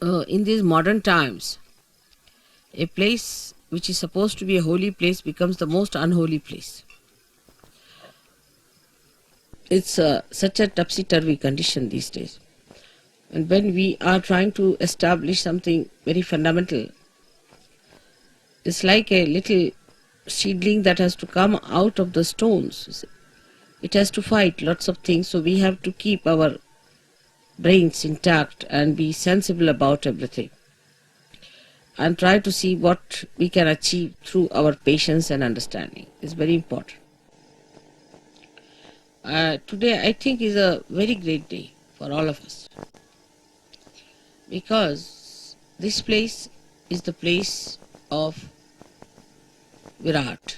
in these modern times, a place which is supposed to be a holy place becomes the most unholy place. It's such a topsy-turvy condition these days. And when we are trying to establish something very fundamental, it's like a little seedling that has to come out of the stones. It has to fight lots of things, so we have to keep our brains intact and be sensible about everything and try to see what we can achieve through our patience and understanding. It's very important. Today I think is a very great day for all of us, because this place is the place of Virat,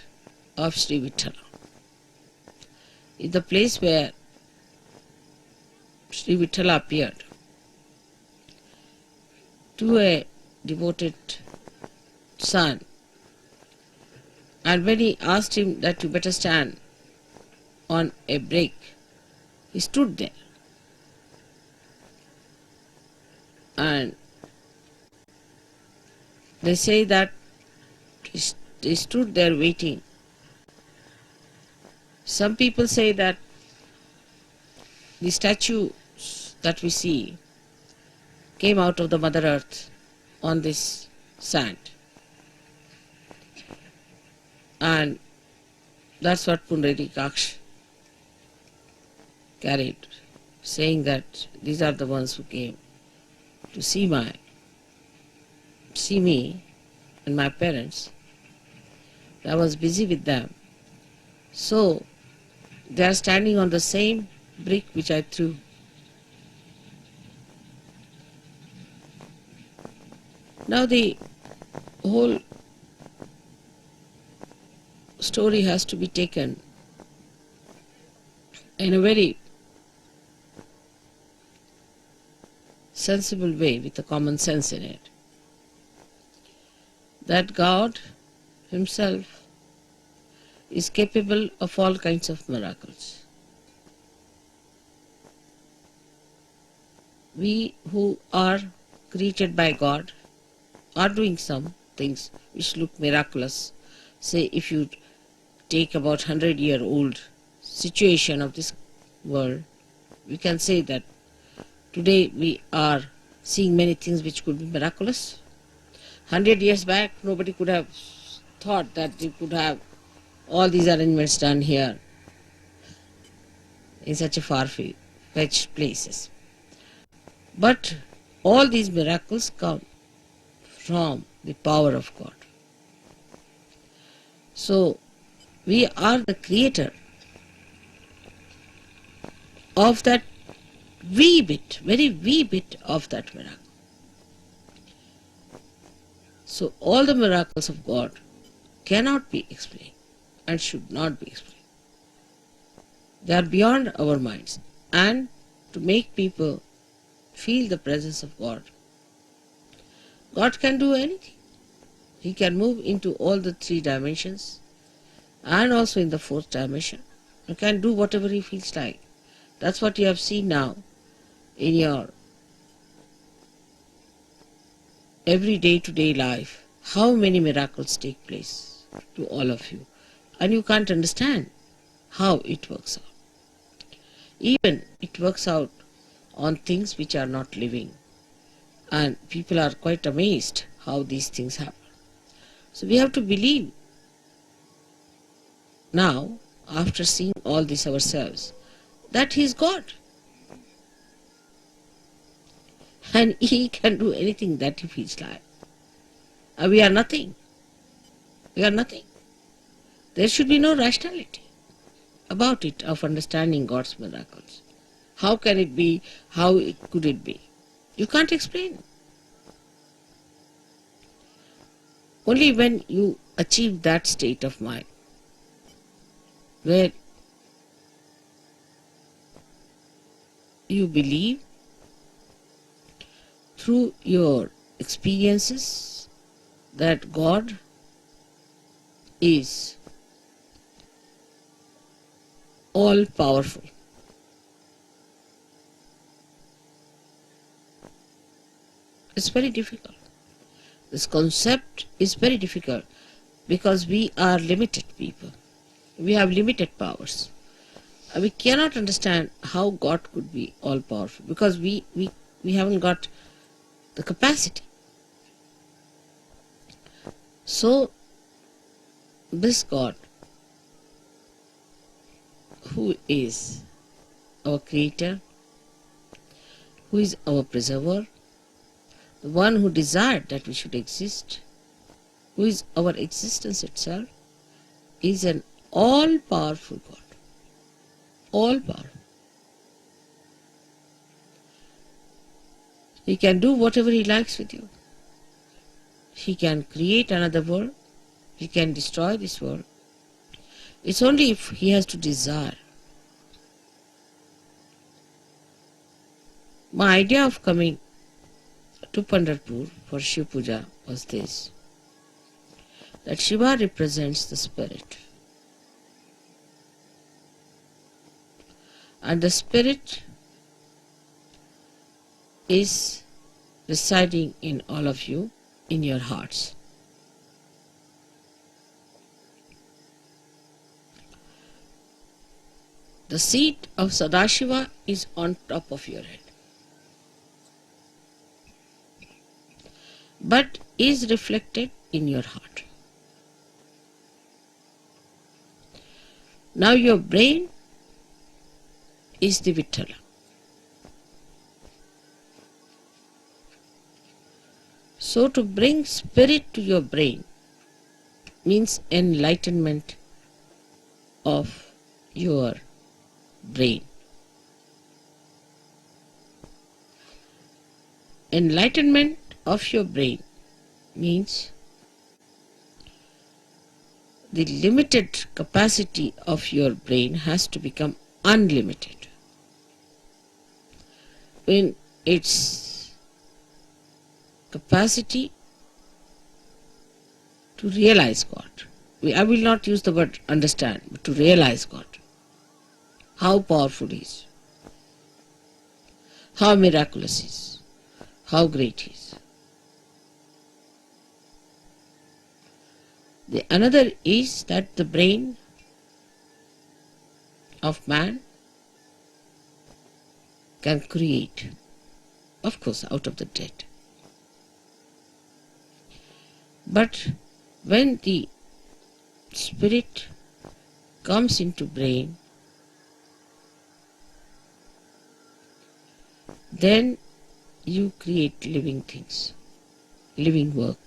of Shri Vithala. It's the place where Shri Vithala appeared to a devoted son, and when he asked him that you better stand on a break, he stood there. And they say that he stood there waiting. Some people say that the statues that we see came out of the Mother Earth on this sand. And that's what Pundarikaksh carried, saying that these are the ones who came to see me and my parents. I was busy with them. So they are standing on the same brick which I threw. Now the whole story has to be taken in a very sensible way with a common sense in it. That God Himself is capable of all kinds of miracles. We who are created by God are doing some things which look miraculous. Say if you take about 100-year-old situation of this world, we can say that today we are seeing many things which could be miraculous. 100 years back, nobody could have thought that you could have all these arrangements done here in such a far-fetched places. But all these miracles come from the power of God. So we are the creator of that wee bit, very wee bit of that miracle. So all the miracles of God cannot be explained and should not be explained. They are beyond our minds. And to make people feel the presence of God, God can do anything. He can move into all the 3 dimensions and also in the 4th dimension. He can do whatever He feels like. That's what you have seen now in your every day-to-day life. How many miracles take place to all of you. And you can't understand how it works out. Even it works out on things which are not living. And people are quite amazed how these things happen. So we have to believe now, after seeing all this ourselves, that He is God. And He can do anything that He feels like. And we are nothing. We are nothing. There should be no rationality about it, of understanding God's miracles. How can it be? How could it be? You can't explain. Only when you achieve that state of mind, where you believe through your experiences that God is all powerful. It's very difficult. This concept is very difficult because we are limited people. We have limited powers. We cannot understand how God could be all powerful because we haven't got the capacity. So this God, who is our creator, who is our preserver, the one who desired that we should exist, who is our existence itself, is an all-powerful God. All-powerful. He can do whatever He likes with you. He can create another world. He can destroy this world. It's only if He has to desire. My idea of coming to Pandharpur for Shiv Puja was this, that Shiva represents the spirit. And the spirit is residing in all of you, in your hearts. The seat of Sadashiva is on top of your head, but is reflected in your heart. Now your brain is the Vittala. So to bring spirit to your brain means enlightenment of your brain. Enlightenment of your brain means the limited capacity of your brain has to become unlimited in its capacity to realize God. I will not use the word understand, but to realize God. How powerful He is, how miraculous He is, how great He is. The another is that the brain of man can create, of course, out of the dead. But when the spirit comes into brain, then you create living things, living work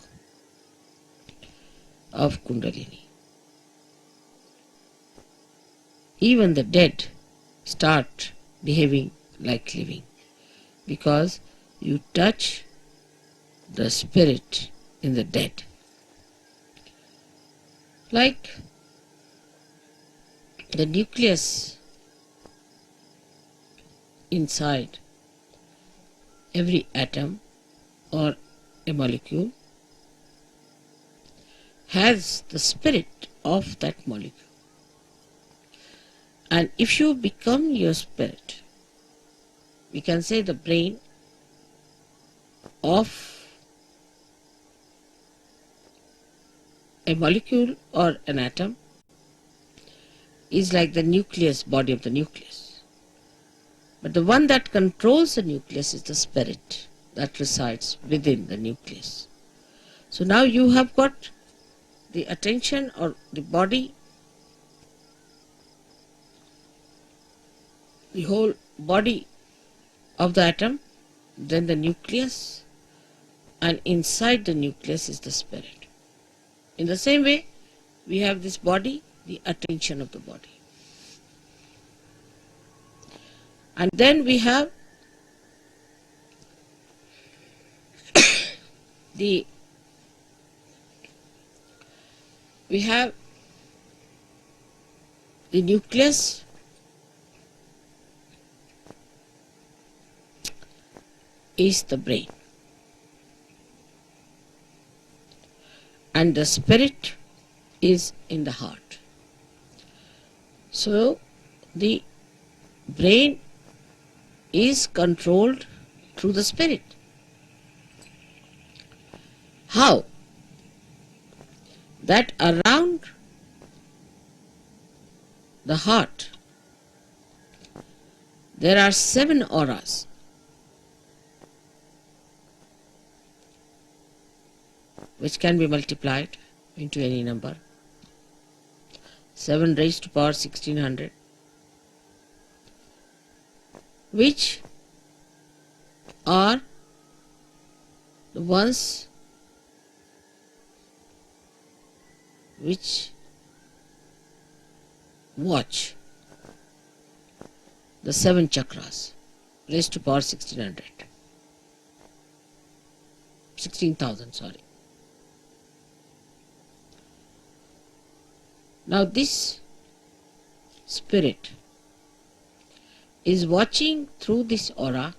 of Kundalini. Even the dead start behaving like living because you touch the spirit in the dead. Like the nucleus inside every atom or a molecule has the spirit of that molecule. And if you become your spirit, we can say the brain of a molecule or an atom is like the nucleus, body of the nucleus. But the one that controls the nucleus is the spirit that resides within the nucleus. So now you have got the attention or the body, the whole body of the atom, then the nucleus, and inside the nucleus is the spirit. In the same way, we have this body, the attention of the body. And then we have the nucleus is the brain, and the spirit is in the heart. So the brain is controlled through the spirit. How? That around the heart there are 7 auras. Which can be multiplied into any number. 7 raised to power 1600, which are the ones which watch the 7 chakras raised to power 1600. 16,000, sorry. Now this spirit is watching through this aura.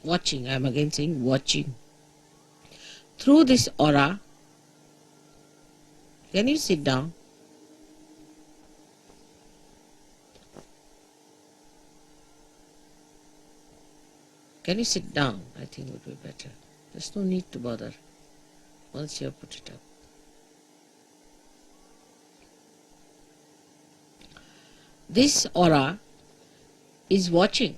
Watching, I am again saying watching. Through this aura. Can you sit down? Can you sit down? I think it would be better. There's no need to bother once you have put it up. This aura is watching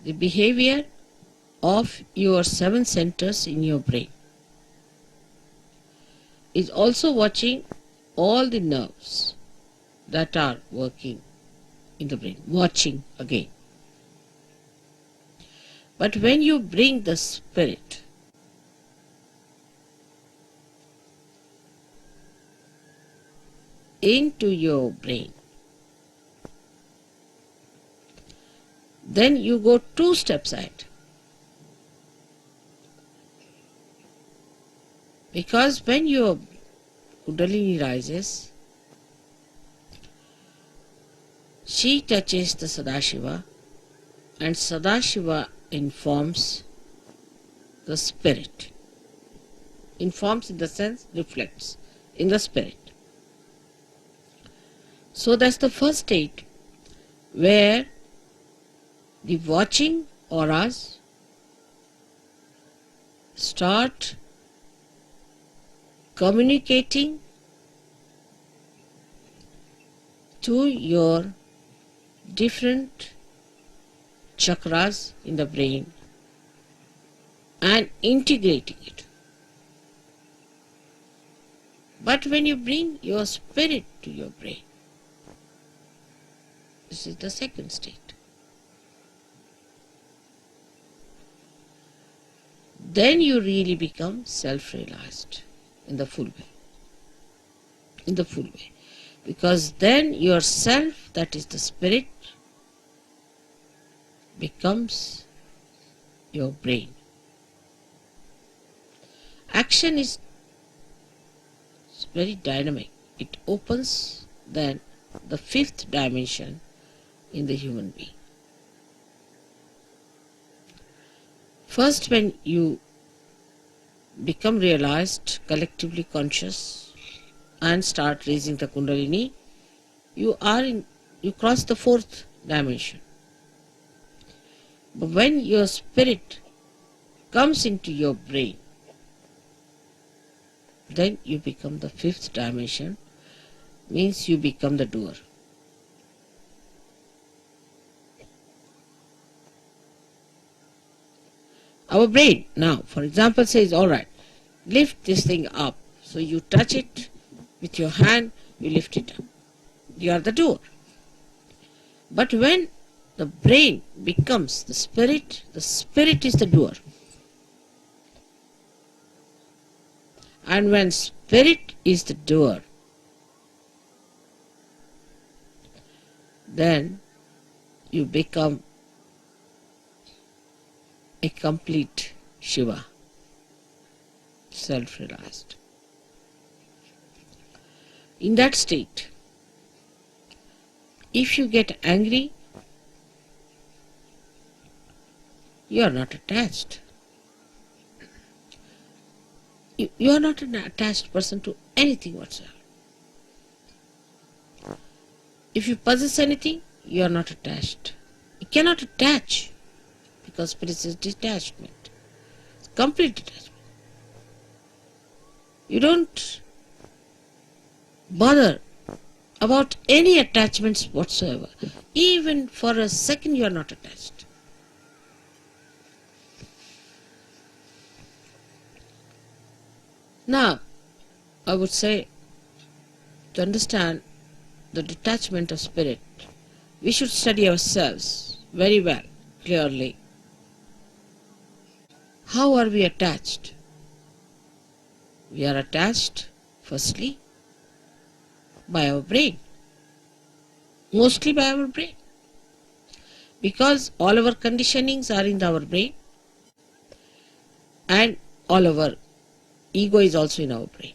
the behavior of your 7 centers in your brain. Is also watching all the nerves that are working in the brain. Watching again. But when you bring the spirit into your brain, then you go 2 steps ahead. Because when your Kundalini rises, she touches the Sadashiva, and Sadashiva informs the spirit. Informs in the sense reflects in the spirit. So that's the first state where the watching auras start communicating to your different chakras in the brain and integrating it. But when you bring your spirit to your brain, this is the second state. Then you really become self-realized in the full way. In the full way. Because then yourself, that is the spirit, becomes your brain. Action is very dynamic. It opens then the 5th dimension in the human being. First, when you become realized, collectively conscious, and start raising the Kundalini, you cross the 4th dimension. But when your spirit comes into your brain, then you become the 5th dimension, means you become the doer. Our brain now, for example, says, all right, lift this thing up. So you touch it with your hand, you lift it up. You are the doer. But when the brain becomes the spirit is the doer. And when spirit is the doer, then you become a complete Shiva, self-realized. In that state, if you get angry, you are not attached. You are not an attached person to anything whatsoever. If you possess anything, you are not attached. You cannot attach. because spirit is detachment, complete detachment. You don't bother about any attachments whatsoever. Even for a second you are not attached. Now, I would say, to understand the detachment of spirit, we should study ourselves very well, clearly. How are we attached? We are attached, firstly, by our brain. Mostly by our brain. Because all our conditionings are in our brain, and all our ego is also in our brain.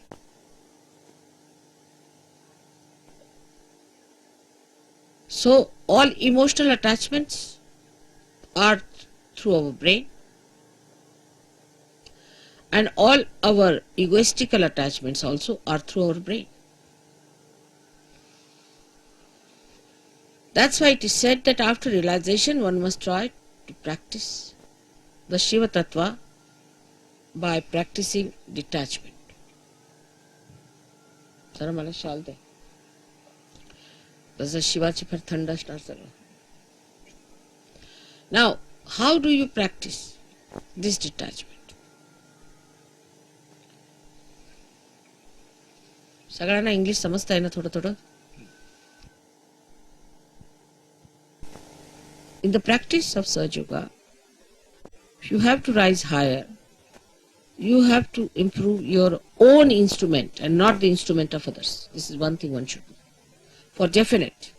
So all emotional attachments are through our brain, and all our egoistical attachments also are through our brain. That's why it is said that after realization one must try to practice the Shiva Tattva by practicing detachment. Sara मला शाल दे. There's a शिवाची फार थंड असणार सगळं. Now, how do you practice this detachment? सगळ्यांना English समजताय ना थोडं थोडं? In the practice of Sahaja Yoga, you have to rise higher. You have to improve your own instrument and not the instrument of others. This is one thing one should do. For definite.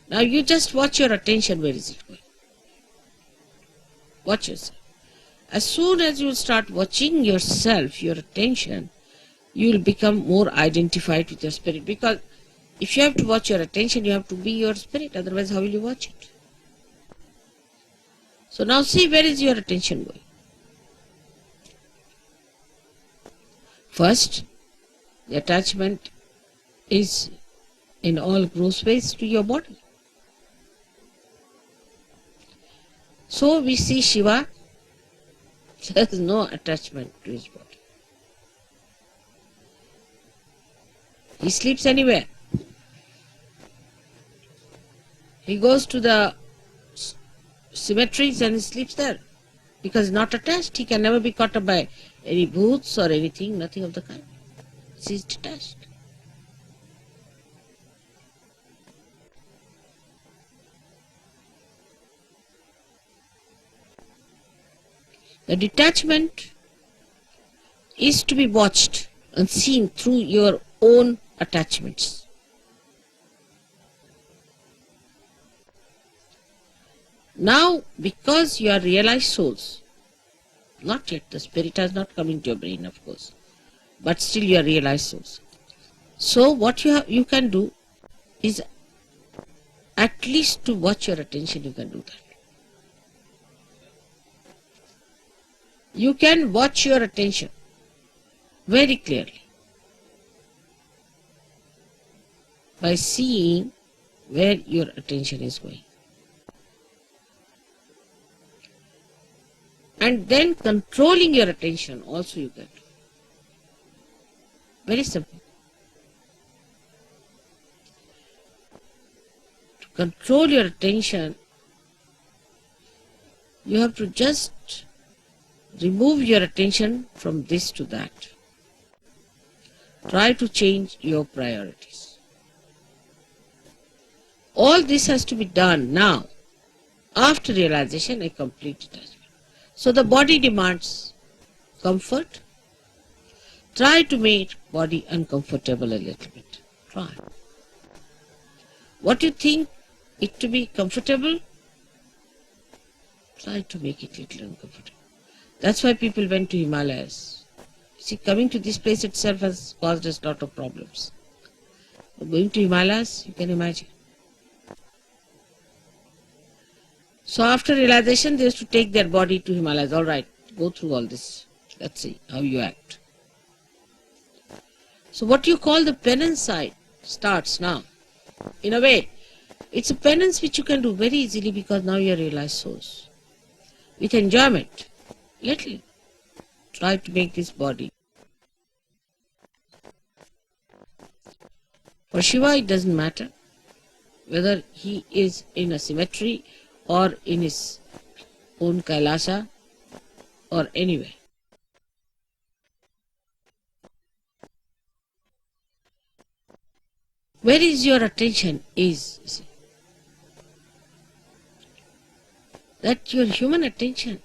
Now you just watch your attention, where is it going? Watch yourself. As soon as you start watching yourself, your attention, you will become more identified with your spirit. Because if you have to watch your attention, you have to be your spirit. Otherwise, how will you watch it? So now see, where is your attention going? First, the attachment is in all gross ways to your body. So we see Shiva, there is no attachment to his body. He sleeps anywhere. He goes to the cemeteries and he sleeps there. Because he's not attached, he can never be caught up by any booths or anything, nothing of the kind. He is detached. The detachment is to be watched and seen through your own attachments. Now, because you are realized souls, not yet, the spirit has not come into your brain, of course, but still you are realized souls. So what you can do is at least to watch your attention, you can do that. You can watch your attention very clearly by seeing where your attention is going. And then controlling your attention also you can do. Very simple. To control your attention, you have to just remove your attention from this to that. Try to change your priorities. All this has to be done now, after realization, a complete detachment. So the body demands comfort. Try to make body uncomfortable a little bit. Try. What you think it to be comfortable, try to make it a little uncomfortable. That's why people went to Himalayas. See, coming to this place itself has caused us a lot of problems. But going to Himalayas, you can imagine. So after realization, they used to take their body to Himalayas. All right, go through all this. Let's see how you act. So what you call the penance side starts now. In a way, It's a penance which you can do very easily because now you are realized souls. With enjoyment, little. Try to make this body. For Shiva, it doesn't matter whether he is in a cemetery or in his own Kailasa or anywhere. Where is your attention is, you see, that your human attention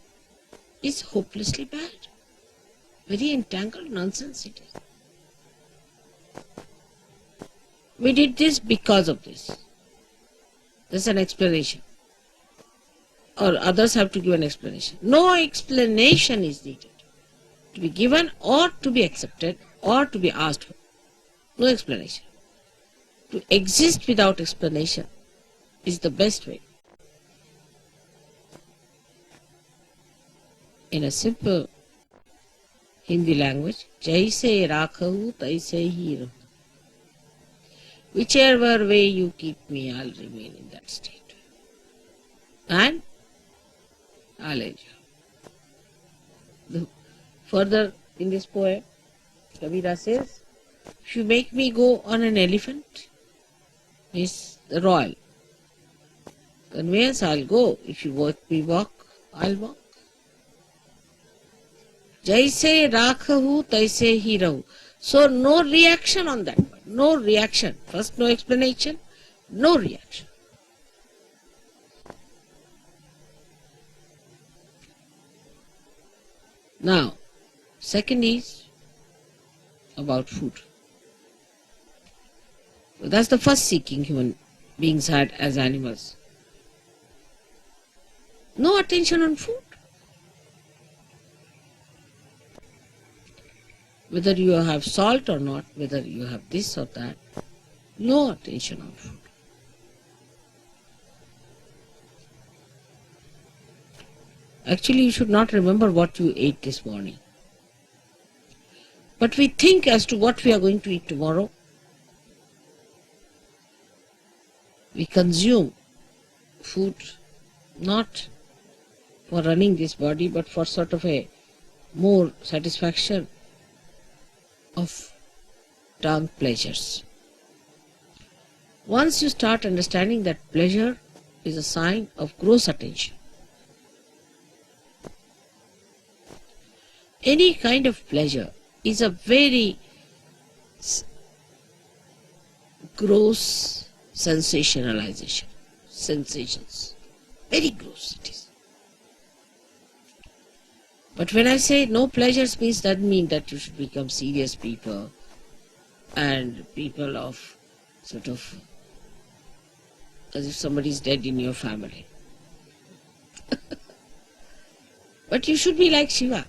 is hopelessly bad. Very entangled nonsense it is. We did this because of this. There's an explanation. Or others have to give an explanation. No explanation is needed. To be given or to be accepted or to be asked for. No explanation. To exist without explanation is the best way. In a simple Hindi language, Jaise rakhahu taise hi rahu. Whichever way you keep me, I'll remain in that state. And I'll enjoy. Further in this poem, Kabira says, if you make me go on an elephant, means the royal conveyance, I'll go. If you make me walk, I'll walk. Jaise rakhahu taise hi rahu. So no reaction on that one. No reaction. First no explanation, no reaction. Now, second is about food. So that's the first seeking human beings had as animals. No attention on food. Whether you have salt or not, whether you have this or that, no attention on food. Actually, you should not remember what you ate this morning. But we think as to what we are going to eat tomorrow. We consume food not for running this body, but for sort of a more satisfaction of tongue pleasures. Once you start understanding that pleasure is a sign of gross attention, any kind of pleasure is a very gross sensationalization. Sensations. Very gross it is. But when I say no pleasures means doesn't mean that you should become serious people and people of sort of as if somebody is dead in your family. But you should be like Shiva.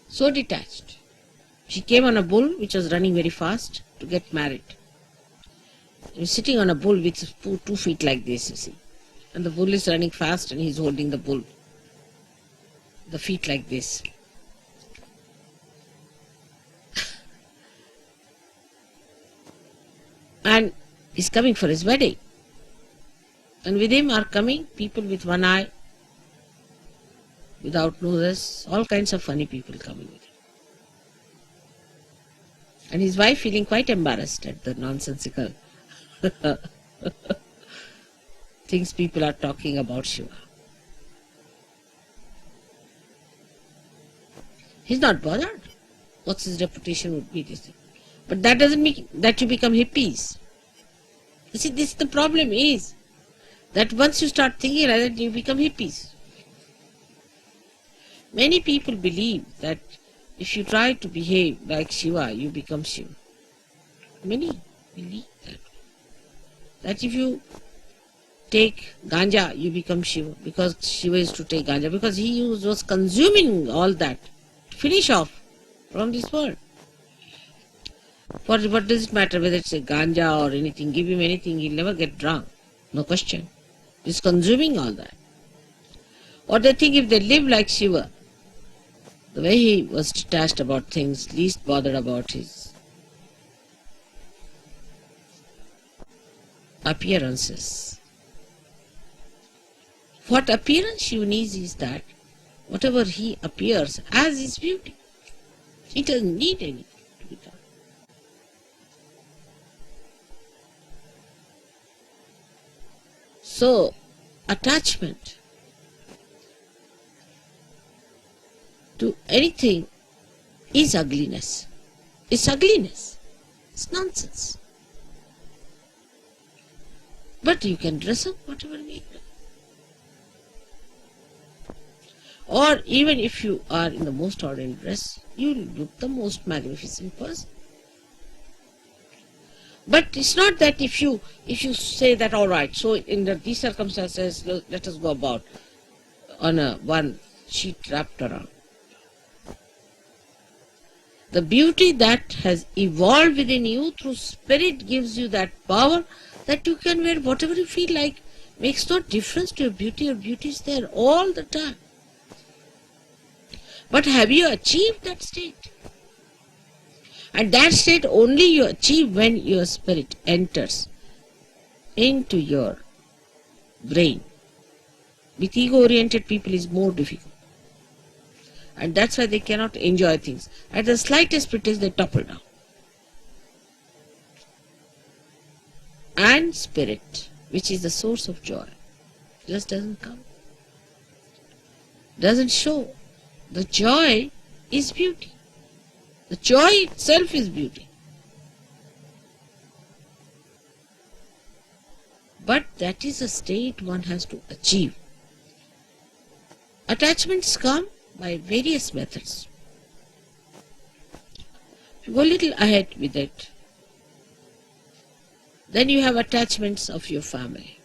So detached. She came on a bull which was running very fast to get married. He was sitting on a bull with 2 feet like this, you see. And the bull is running fast and he's holding the bull. The feet like this. And he's coming for his wedding. And with him are coming people with one eye, without noses, all kinds of funny people coming with him. And his wife feeling quite embarrassed at the nonsensical things people are talking about Shiva. He's not bothered. What's his reputation would be this thing. But that doesn't mean that you become hippies. You see, this the problem is that once you start thinking like that, you become hippies. Many people believe that if you try to behave like Shiva, you become Shiva. Many believe that. That if you take ganja, you become Shiva, because Shiva is to take ganja, because he was consuming all that to finish off from this world. For what does it matter whether it's a ganja or anything? Give him anything, he'll never get drunk. No question. He's consuming all that. Or they think if they live like Shiva, the way he was detached about things, least bothered about his appearances. What appearance you need is that whatever he appears as is beauty. He doesn't need anything to be done. So, attachment to anything is ugliness. It's ugliness. It's nonsense. But you can dress up whatever way you like. Or even if you are in the most ordinary dress, you look the most magnificent person. But it's not that if you say that, all right, so in these circumstances, let us go about on one sheet wrapped around. The beauty that has evolved within you through spirit gives you that power that you can wear whatever you feel like. Makes no difference to your beauty. Your beauty is there all the time. But have you achieved that state? And that state only you achieve when your spirit enters into your brain. With ego-oriented people is more difficult. And that's why they cannot enjoy things. At the slightest pretext, they topple down. And spirit, which is the source of joy, just doesn't come. Doesn't show. The joy is beauty. The joy itself is beauty. But that is a state one has to achieve. Attachments come by various methods. If you go a little ahead with it, then you have attachments of your family.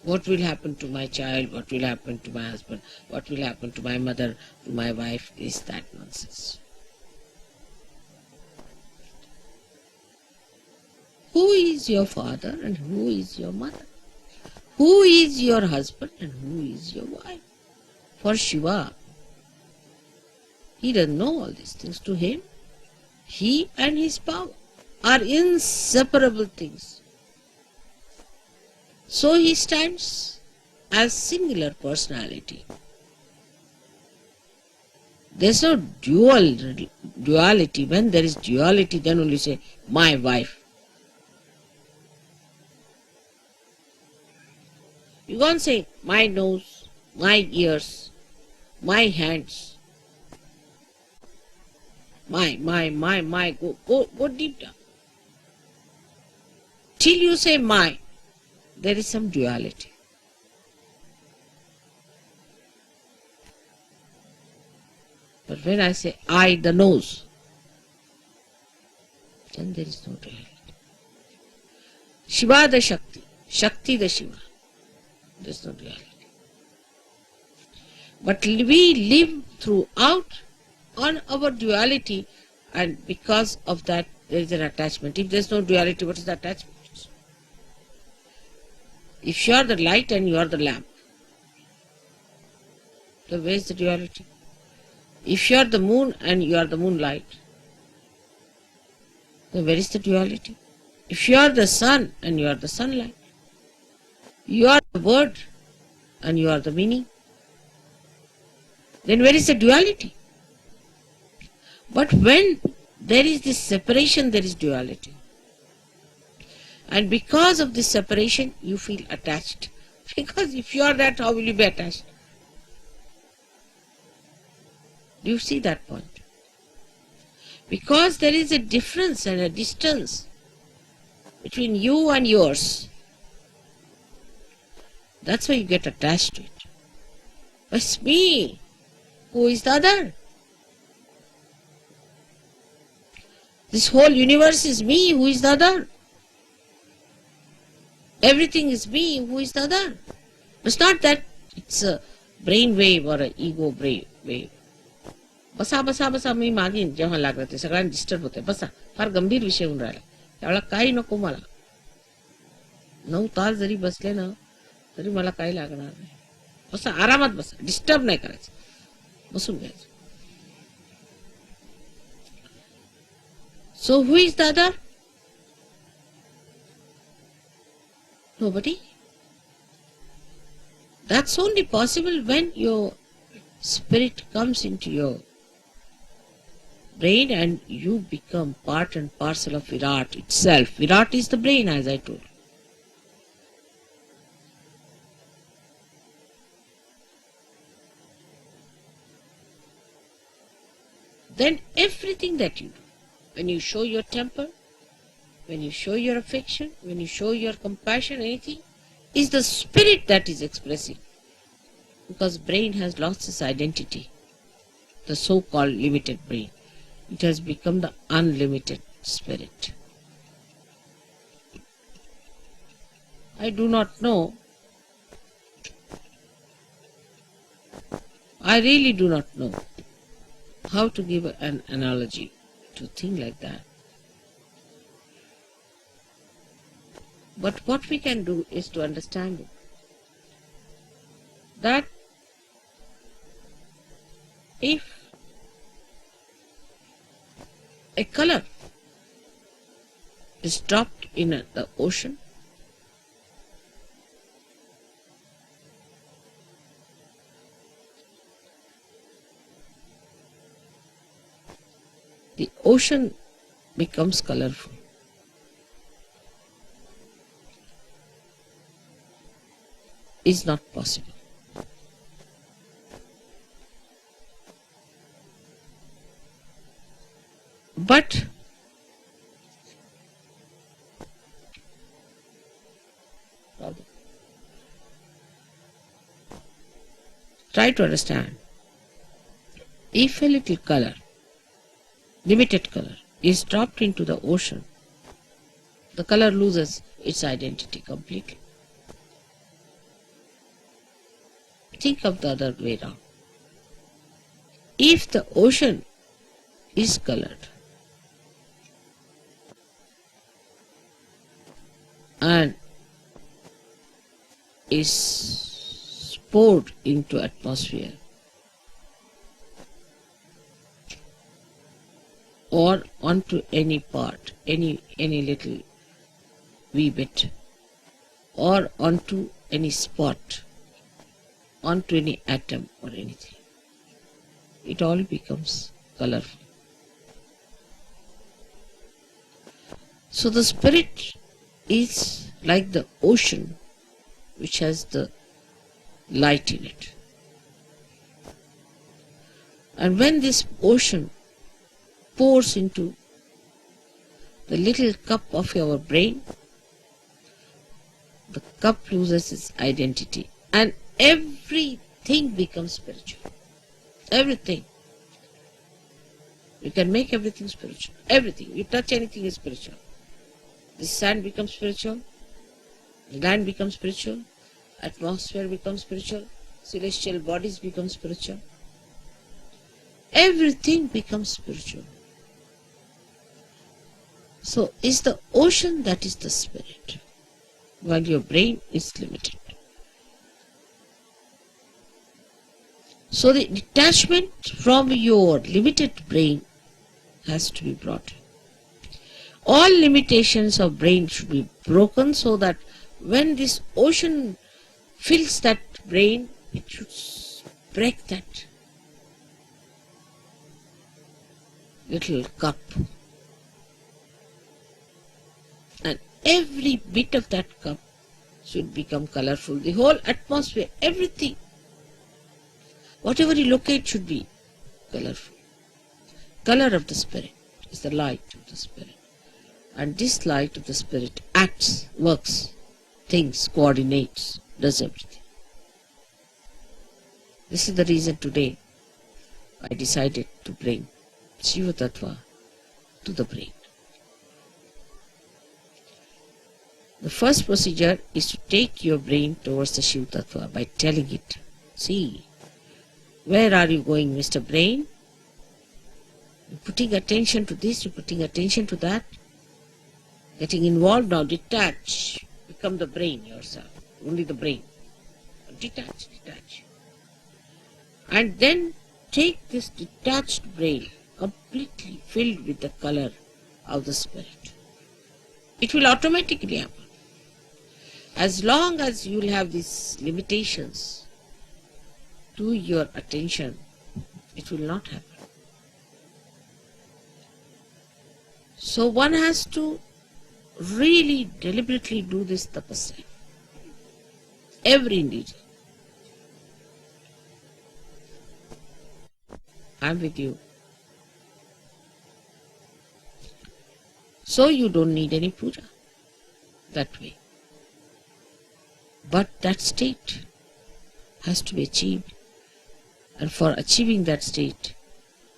What will happen to my child? What will happen to my husband? What will happen to my mother, to my wife? Is that nonsense? Who is your father and who is your mother? Who is your husband and who is your wife? For Shiva, he doesn't know all these things. To him, he and his power are inseparable things. So he stands as singular personality. There's no duality. When there is duality, then only say, my wife. You can't say, my nose, my ears, my hands, my, go deep down. Till you say my, there is some duality. But when I say I, the nose, then there is no duality. Shiva the Shakti, Shakti the Shiva, there is no duality. But we live throughout on our duality, and because of that there is an attachment. If there is no duality, what is the attachment? If you are the light and you are the lamp, then where is the duality? If you are the moon and you are the moonlight, then where is the duality? If you are the sun and you are the sunlight, you are the word and you are the meaning, then where is the duality? But when there is this separation, there is duality. And because of this separation, you feel attached. Because if you are that, how will you be attached? Do you see that point? Because there is a difference and a distance between you and yours. That's why you get attached to it. It's me. Who is the other? This whole universe is me. Who is the other? Everything is me. Who is the other? It's not that it's a brain wave or an ego brain wave. बसा बसा बसा मी मागीन जेव्हा लागलं ते सगळ्यांना disturb होते. बसा, फार गंभीर विषय होऊन राहिला. त्यावेळेला काही नको मला. 9 तास जरी बसले ना तरी मला काही लागणार नाही. बसा, आरामात बसा, डिस्टर्ब नाही करायचं, बसून घ्यायचं. So who is the other? Nobody. That's only possible when your spirit comes into your brain and you become part and parcel of Virat itself. Virat is the brain, as I told. Then everything that you do, when you show your temper, when you show your affection, when you show your compassion, anything, is the spirit that is expressing. Because brain has lost its identity, the so-called limited brain. It has become the unlimited spirit. I do not know. I really do not know how to give an analogy to a thing like that. But what we can do is to understand it. That if a color is dropped in the ocean, the ocean becomes colorful. Is not possible. But try to understand. If a little color, limited color, is dropped into the ocean, the color loses its identity completely. Think of the other way around. If the ocean is colored and is poured into atmosphere or onto any part, any little wee bit, or onto any spot, onto any atom or anything, it all becomes colorful. So the spirit is like the ocean which has the light in it. And when this ocean pours into the little cup of your brain, the cup loses its identity and everything becomes spiritual. Everything. You can make everything spiritual. Everything. You touch anything is spiritual. The sand becomes spiritual. The land becomes spiritual. Atmosphere becomes spiritual. Celestial bodies become spiritual. Everything becomes spiritual. So is the ocean that is the spirit, while your brain is limited. So the detachment from your limited brain has to be brought. All limitations of brain should be broken so that when this ocean fills that brain, it should break that little cup. And every bit of that cup should become colorful. The whole atmosphere, everything, whatever you locate should be colorful. Color of the spirit is the light of the spirit. And this light of the spirit acts, works, thinks, coordinates, does everything. This is the reason today I decided to bring Shiva Tattva to the brain. The first procedure is to take your brain towards the Shiva Tattva by telling it, see, where are you going, Mr. Brain? You're putting attention to this, you're putting attention to that. Getting involved now, detach. Become the brain yourself, only the brain. Detach. And then take this detached brain completely filled with the color of the spirit. It will automatically happen. As long as you will have these limitations to your attention, it will not happen. So one has to really deliberately do this tapasya. Every individual. I'm with you. So you don't need any puja that way. But that state has to be achieved. And for achieving that state,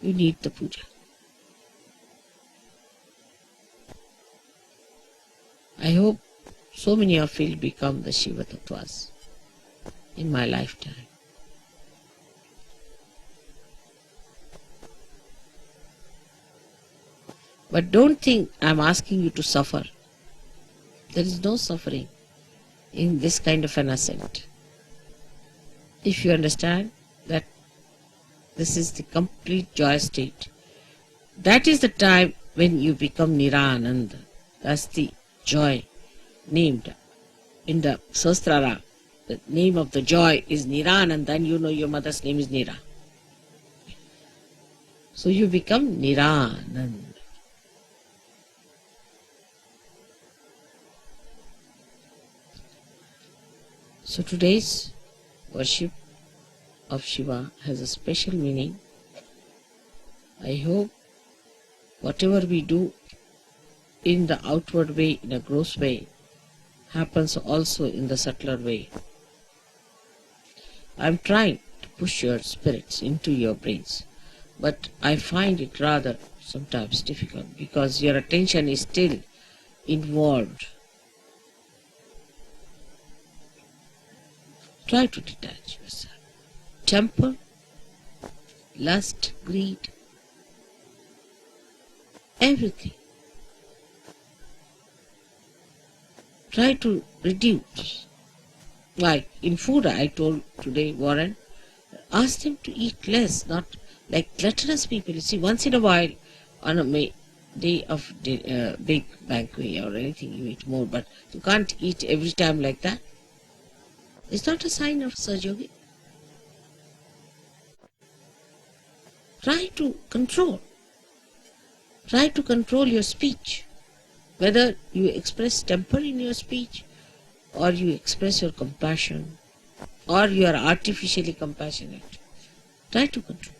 you need the puja. I hope so many of you will become the Shiva Tattvas in my lifetime. But don't think I'm asking you to suffer. There is no suffering in this kind of an ascent. If you understand that this is the complete joy state, that is the time when you become Nirananda. That's the joy named in the Sahasrara. The name of the joy is Nirananda, and you know your mother's name is Nira. So you become Nirananda. So today's worship of Shiva has a special meaning. I hope whatever we do in the outward way, in a gross way, happens also in the subtler way. I'm trying to push your spirits into your brains, but I find it rather sometimes difficult because your attention is still involved. Try to detach yourself. Temper, lust, greed, everything. Try to reduce. Like in food, I told today Warren, ask them to eat less, not like gluttonous people. You see, once in a while, on a day of big banquet or anything, you eat more, but you can't eat every time like that. It's not a sign of Sahaja Yoga. Try to control. Try to control your speech. Whether you express temper in your speech, or you express your compassion, or you are artificially compassionate. Try to control.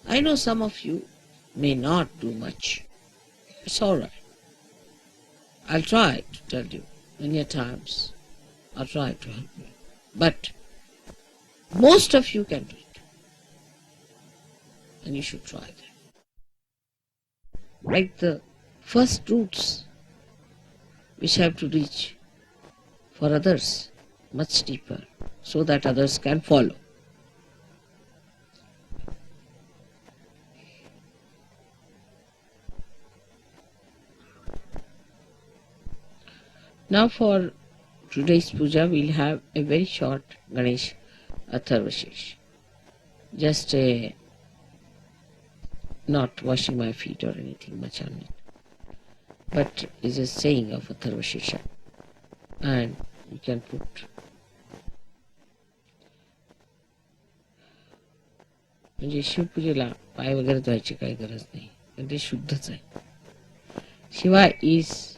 I know some of you may not do much. It's all right. I'll try to tell you many a times. I'll try to help you. But most of you can do it. And you should try that. Like the first roots which have to reach for others much deeper so that others can follow. Now for today's puja, we'll have a very short Ganesh Atharvashesh. Just not washing my feet or anything much on it, but is a saying of Atharvashesha. And you can put म्हणजे शिवपूजेला पाय वगैरे धुवायची काही गरज नाही, पण ते शुद्धच आहे. Shiva is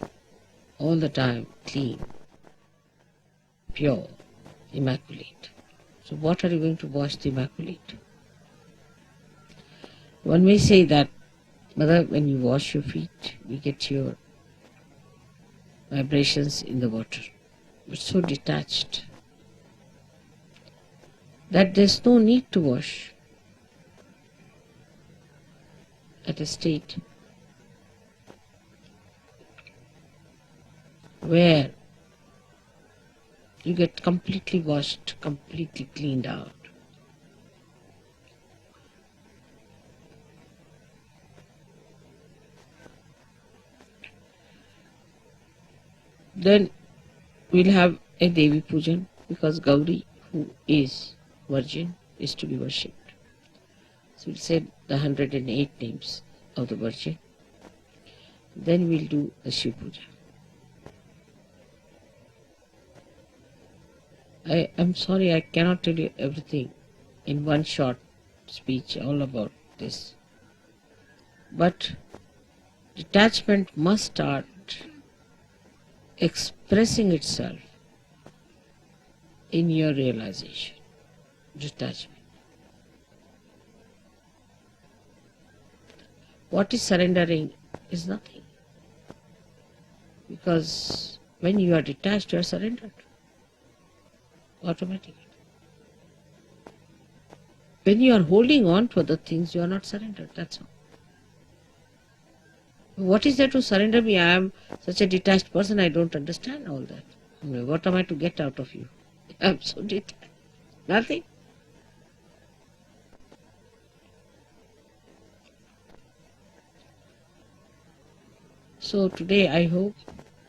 all the time clean, pure, immaculate. So what are you going to wash the immaculate? One may say that, Mother, when you wash your feet, you get your vibrations in the water, but so detached that there's no need to wash at a state where you get completely washed, completely cleaned out. Then we'll have a Devi Pujan, because Gauri, who is virgin, is to be worshipped. So we'll say the 108 names of the Virgin. Then we'll do the Shiv Puja. I'm sorry I cannot tell you everything in one short speech all about this. But detachment must start expressing itself in your realization. Detachment. What is surrendering is nothing. Because when you are detached, you are surrendered. Automatically. When you are holding on to other things, you are not surrendered. That's all. What is there to surrender me? I am such a detached person, I don't understand all that. What am I to get out of you? I am so detached. Nothing. So today I hope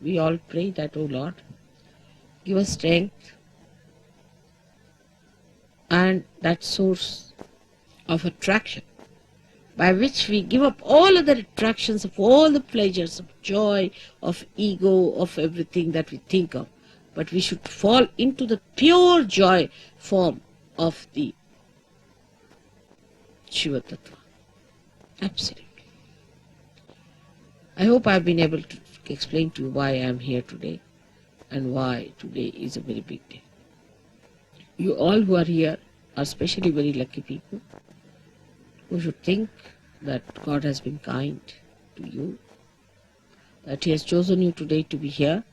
we all pray that, O Lord, give us strength and that source of attraction by which we give up all other attractions of all the pleasures of joy, of ego, of everything that we think of. But we should fall into the pure joy form of the Shiva Tattva. Absolutely. I hope I have been able to explain to you why I am here today and why today is a very big day. You all who are here are especially very lucky people who should think that God has been kind to you, that He has chosen you today to be here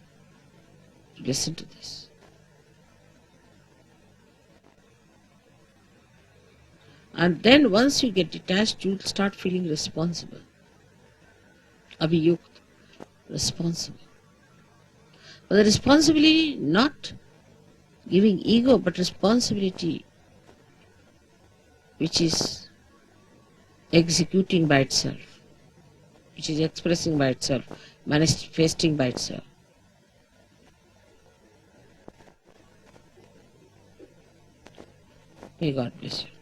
to listen to this. And then once you get detached, you will start feeling responsible. Abhiyukt, responsible. But the responsibility not giving ego, but responsibility which is executing by itself, which is expressing by itself, manifesting by itself. May God bless you.